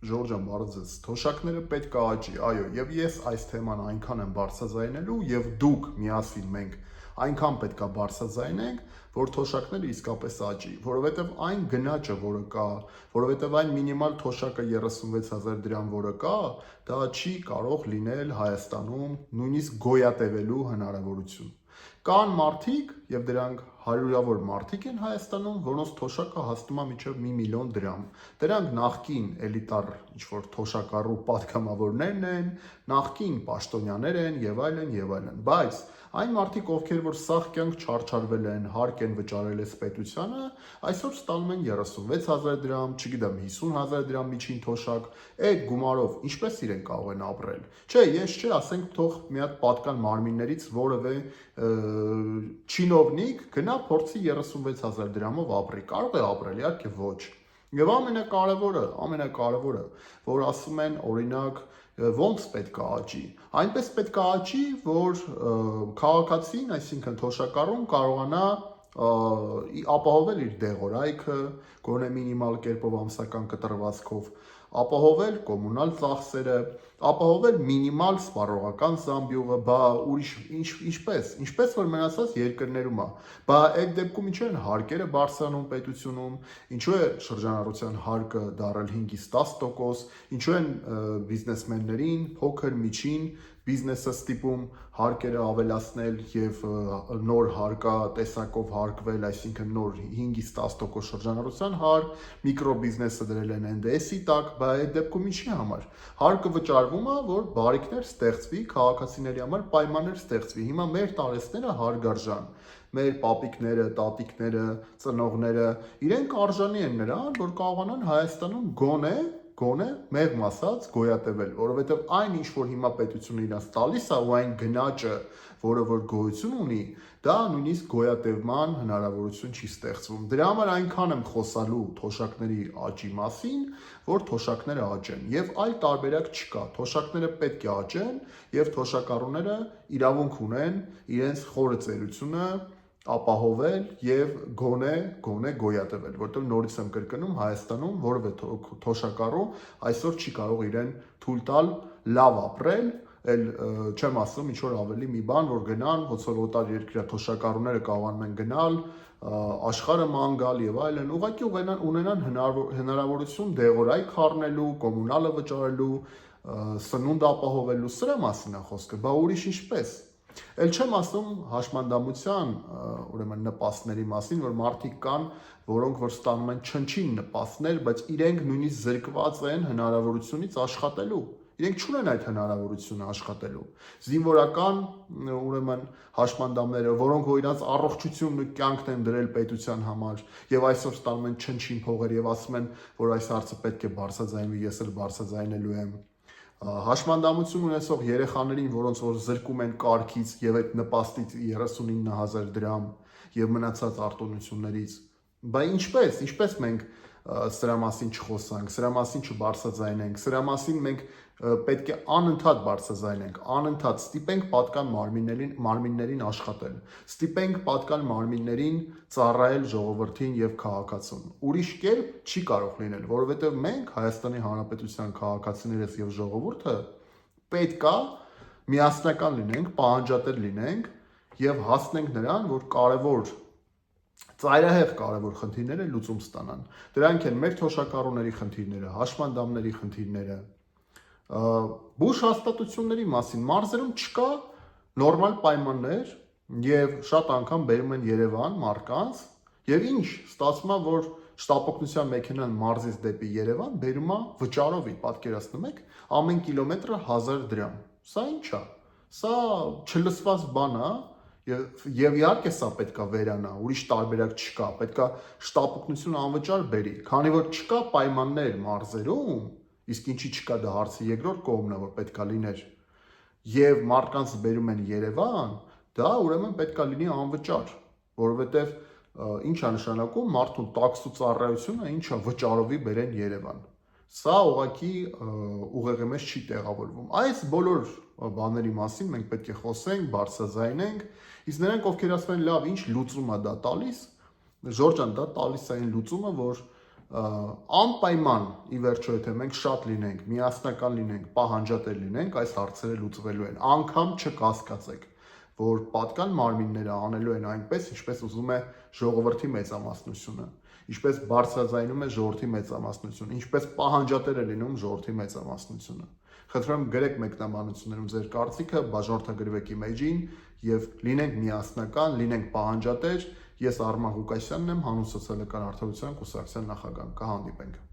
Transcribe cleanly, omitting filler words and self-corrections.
Ժորժան բարձես, թոշակները պետք է աճի, այո, եւ ես այս թեման այնքան եմ բարձրաձայնելու եւ դուք միասին մենք այնքան պետք է բարձրաձայնենք, որ թոշակները իսկապես աճի, որովհետեւ այն գնաճը, որը կա, որովհետեւ այն մինիմալ թոշակը 36,000 դրամ, որը կա, դա չի կարող լինել Հայաստանում նույնիսկ գոյատևելու հնարավորություն։ Կան մարդիկ, եւ դրանք հարյուրավոր մարդիկ են Հայաստանում, որոնց թոշակը հասնում է մինչև 1 միլիոն դրամ։ Դրանք նախկին էլիտար ինչ-որ թոշակառու պատգամավորներն են, նախկին պաշտոնյաներ են եւ այլն եւ այլն։ Բայց այն մարդիկ, ովքեր որ սաղ կյանք չարչարվել են, հարկ են վճարել այս պետությանը, այսօր ստանում են 36,000 դրամ, չգիտեմ, 50,000 դրամ միջին թոշակ, այդ գումարով ինչպես իրեն կարող են ապրել։ Չէ, ես չէ, ասենք թող մի հատ պատկան մարմիններից որևէ չինովնիկ գնա փորձի 36,000 դրամով ապրի։ Կարող է ապրել, իհարկե ոչ։ Եվ ամենակարևորը, որ ասում են, օրինակ, ոնց պետք է աճի։ Այնպես պետք է աճի, որ քաղաքացին, այսինքն թոշակառուն կարողանա ապահովել իր դեղորայքը, գոնե մինիմալ կերպով ամսական կտրվածքով, ապահովել կոմունալ ծախսերը, ապահովել մինիմալ սպառողական զամբյուղը, բա ուրիշ ինչպես որ մնացած երկրներում է, բա այդ դեպքում ինչու են հարկերը բարձրանում պետությունում, ինչու է շրջանառության հարկը դառել 5-ից 10%, ինչու են բիզնեսմեններին, փոքր միջին բիզնեսը ստիպում հարկերը ավելացնել եւ նոր հարկատեսակով հարկվել, այսինքն նոր 5-ից 10% շրջանառության հարկ, միկրոբիզնեսը դրել են NDS-ի տակ, բա այդ դեպքում ինչի համար։ Հարկը վճարվում է, որ բարիքներ ստեղծվի, քաղաքացիների համար պայմաններ ստեղծվի։ Հիմա մեր տարեցները հարգարժան, մեր պապիկները, տատիկները, ծնողները, իրենք արժանի են նրան, որ կարողանան Հայաստանում գոնե մեղմ ասած գոյատևել, որովհետև այն ինչ որ հիմա պետությունը իրաց տալիս է ու այն գնաճը, որը որ գոյություն ունի, դա նույնիսկ գոյատևման հնարավորություն չի ստեղծվում։ Դրա համար այնքան եմ խոսալու թոշակների աճի մասին, որ թոշակները աճեն, եւ այլ տարբերակ չկա։ Թոշակները պետք է աճեն եւ թոշակառուները իրավունք ունեն իրենց խորը ծերությունը ապահովել եւ գոնե գոյատևել, որտեղ նորից եմ կրկնում Հայաստանում որևէ թոշակառու այսօր չի կարող իրեն թույլ տալ լավ ապրել, էլ չեմ ասում ինչ որ ավելի մի բան, որ գնան, ոնց որ օտար երկրյա թոշակառուները կարողանում են գնալ, աշխարհը ման գալ եւ այլն, ուղղակի ունենան հնարավորություն դեղորայք խառնելու, կոմունալը վճարելու, սնունդ ապահովելու, սրա մասին է խոսքը, բա ուրիշ ինչպես։ Էլ չեմ ասում հաշմանդամության ուրեմն նպաստների մասին, որ մարդիկ կան, որոնք որ ստանում են չնչին նպաստներ, բայց իրենք նույնիսկ զրկված են հնարավորությունից աշխատելու։ Իրենք չունեն այդ հնարավորությունը աշխատելու։ Զինվորական ուրեմն հաշմանդամները, որոնք որ իրաց առողջությունն ու կյանքն են դրել պետության համար եւ այսօր ստանում են չնչին փողեր եւ ասում են, որ այս հարցը պետք է բարձրաձայնվի, ես էլ բարձրաձայնելու եմ։ Հաշմանդամություն ունեցող երեխաներին, որոնց որ զրկում են կարգից եւ այդ նպաստից 39,000 դրամ եւ մնացած արտոնություններից։ Բա ինչպես մենք սրա մասին չխոսանք, սրա մասին չբարձրաձայնենք, սրա մասին մենք պետք է անընդհատ բարձրաձայնենք, անընդհատ ստիպենք պատկան մարմիններին աշխատել, ստիպենք պատկան մարմիններին ծառայել ժողովրդին եւ քաղաքացուն։ Ուրիշ կերպ չի կարող լինել, որովհետեւ մենք Հայաստանի Հանրապետության քաղաքացիներս եւ ժողովուրդը պետք է միասնական լինենք, պահանջատեր լինենք եւ հասնենք նրան, որ ծայրահեղ կարևոր խնդիրները լուծում ստանան։ Դրանք են մեր թոշակառուների խնդիրները, հաշմանդամների խնդիրները, բուժ հաստատությունների մասին մարզերում չկա նորմալ պայմաններ եւ շատ անգամ բերում են Երևան մարկանց եւ ինչ ստացվում է, որ շտապօգնության մեքենան մարզից դեպի Երևան բերում է վճարովի, պատկերացնում եք, ամեն կիլոմետրը 1000 դրամ։ Սա ինչ է։ Սա չլսված բան է։ Եվ իհարկե սա պետքա վերանա, ուրիշ տարբերակ չկա, պետքա շտապօգնություն անվճար բերի, քանի որ չկա պայմաններ մարզերում, իսկ ինչի չկա դա հարցի երկրորդ կողմն է, որ պետքա լիներ, եւ մարդկանց բերում են Երևան, դա ուրեմն պետքա լինի անվճար, որովհետեւ ինչ է նշանակում մարդուն տաքսու ծառայությունը, ինչա վճարովի բերեն Երևան։ Սա ուղղակի ուղեղի մեջ չի տեղավորվում։ Այս բոլոր բաների մասին մենք պետք է խոսենք, բարձրաձայնենք, իսկ նրանք ովքեր ասում են լավ, ինչ լուծում է դա տալիս, Ժորժան դա տալիս է այն լուծումը, որ անպայման ի վերջո եթե մենք շատ լինենք, միասնական լինենք, պահանջատեր լինենք, այս հարցերը լուծվելու են։ Անգամ չկասկածեք, որ պատկան մարմինները անելու են այնպես, ինչպես ուզում է ժողովրդի մեծամասնությունը, ինչպես բարձրաձայնում է ժողովրդի մեծամասնությունը, ինչպես պահանջատեր է լինում ժողովրդի մեծամասնությունը։ Խնդրում եմ գրեք մեկնաբանություններում ձեր կարծիքը, բաժանորդագրվեք իմեջին եւ լինենք միասնական, լինենք պահանջատեր։ Ես Արման Ղուկասյանն եմ, Հանուն սոցիալական արդարության կուսակցության նախագահ։ Կհանդիպենք։